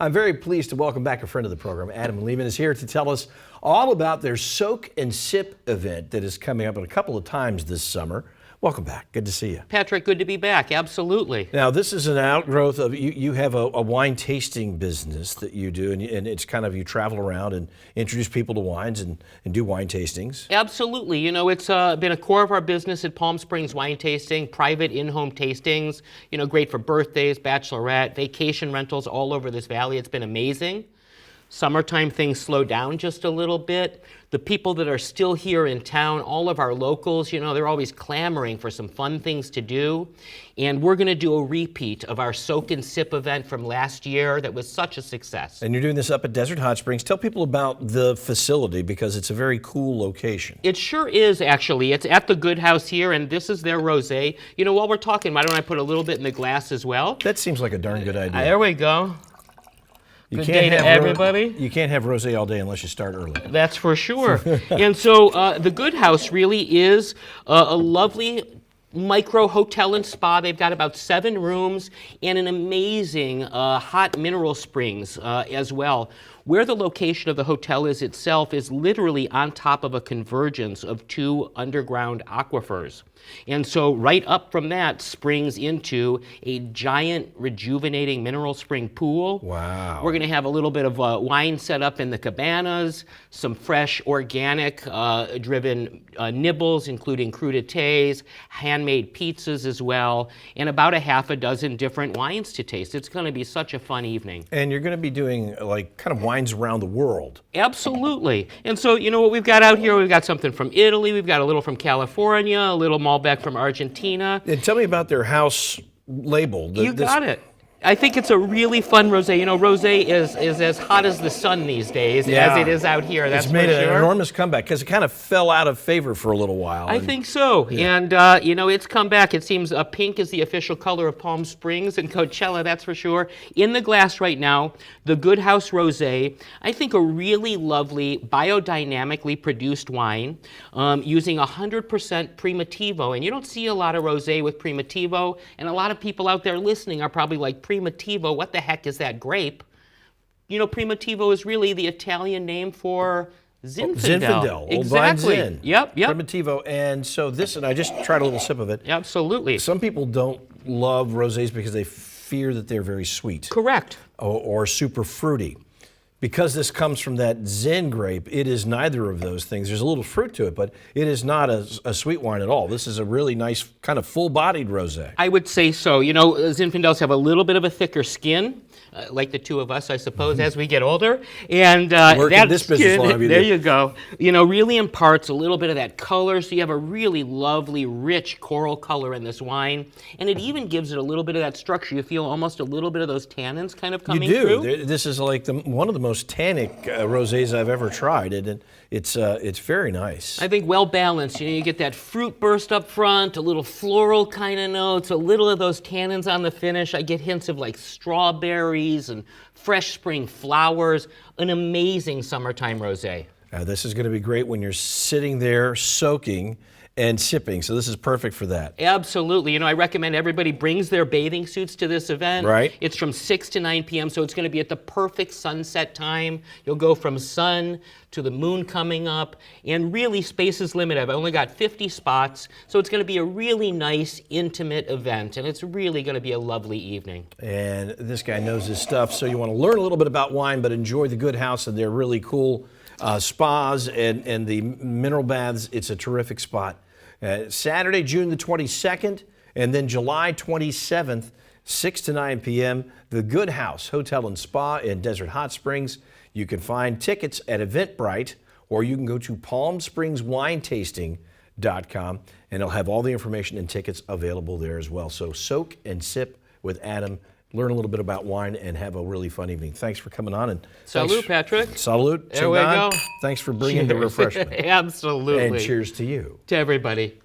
I'm very pleased to welcome back a friend of the program. Adam Lehman is here to tell us all about their Soak and Sip event that is coming up a couple of times this summer. Welcome back. Good to see you. Patrick, good to be back. Absolutely. Now, this is an outgrowth of, you have a wine tasting business that you do, and it's kind of, you travel around and introduce people to wines and do wine tastings. Absolutely. You know, it's been a core of our business at Palm Springs Wine Tasting, private in-home tastings, you know, great for birthdays, bachelorette, vacation rentals all over this valley. It's been amazing. Summertime, things slow down just a little bit. The people that are still here in town, all of our locals, you know, they're always clamoring for some fun things to do. And we're going to do a repeat of our Soak and Sip event from last year that was such a success. And you're doing this up at Desert Hot Springs. Tell people about the facility because it's a very cool location. It sure is, actually. It's at the Good House here, and this is their rosé. You know, while we're talking, why don't I put a little bit in the glass as well? That seems like a darn good idea. There we go. Good day to everybody. You can't have rosé all day unless you start early. That's for sure. And so the Good House really is a lovely micro hotel and spa. They've got about 7 rooms and an amazing hot mineral springs as well. Where the location of the hotel is itself is literally on top of a convergence of 2 underground aquifers. And so right up from that springs into a giant rejuvenating mineral spring pool. Wow. We're going to have a little bit of wine set up in the cabanas, some fresh organic driven nibbles, including crudités, handmade pizzas as well, and about a half a dozen different wines to taste. It's going to be such a fun evening. And you're going to be doing like kind of wines around the world. Absolutely. And so, you know what we've got out here? We've got something from Italy, we've got a little from California, a little Malbec from Argentina. And tell me about their house label. You got it. I think it's a really fun rosé. You know, rosé is as hot as the sun these days as it is out here. That's it's made for an sure. enormous comeback because it kind of fell out of favor for a little while. I think so. Yeah. And, you know, it's come back. It seems pink is the official color of Palm Springs and Coachella, that's for sure. In the glass right now, the Good House Rosé, I think a really lovely biodynamically produced wine using 100% Primitivo. And you don't see a lot of rosé with Primitivo, and a lot of people out there listening are probably like, Primitivo, what the heck is that grape? You know, Primitivo is really the Italian name for Zinfandel. Zinfandel, exactly. Old Vine Zin. Yep. Primitivo. And so this, and I just tried a little sip of it. Absolutely. Some people don't love rosés because they fear that they're very sweet. Correct. Or super fruity. Because this comes from that Zin grape, it is neither of those things. There's a little fruit to it, but it is not a sweet wine at all. This is a really nice, kind of full-bodied rosé. I would say so. You know, Zinfandels have a little bit of a thicker skin, like the two of us, I suppose, as we get older. And that this business long have you there you go. You know, really imparts a little bit of that color, so you have a really lovely, rich coral color in this wine. And it even gives it a little bit of that structure. You feel almost a little bit of those tannins kind of coming through. You do. This is like one of the most tannic rosés I've ever tried, and it's very nice. I think well balanced. You know, you get that fruit burst up front, a little floral kind of notes, a little of those tannins on the finish. I get hints of like strawberries and fresh spring flowers. An amazing summertime rosé. This is going to be great when you're sitting there soaking and sipping, so this is perfect for that. Absolutely. You know, I recommend everybody brings their bathing suits to this event. Right. It's from 6 to 9 p.m., so it's going to be at the perfect sunset time. You'll go from sun to the moon coming up, and really space is limited. I've only got 50 spots, so it's going to be a really nice, intimate event, and it's really going to be a lovely evening. And this guy knows his stuff, so you want to learn a little bit about wine, but enjoy the Good House and their really cool spas and the mineral baths. It's a terrific spot. Saturday, June the 22nd, and then July 27th, 6 to 9 p.m., the Good House Hotel and Spa in Desert Hot Springs. You can find tickets at Eventbrite, or you can go to palmspringswinetasting.com, and it'll have all the information and tickets available there as well. So soak and sip with Adam. Learn a little bit about wine and have a really fun evening. Thanks for coming on. And salute, Patrick. Salute. There we go. Thanks for bringing the refreshment. Absolutely. And cheers to you. To everybody.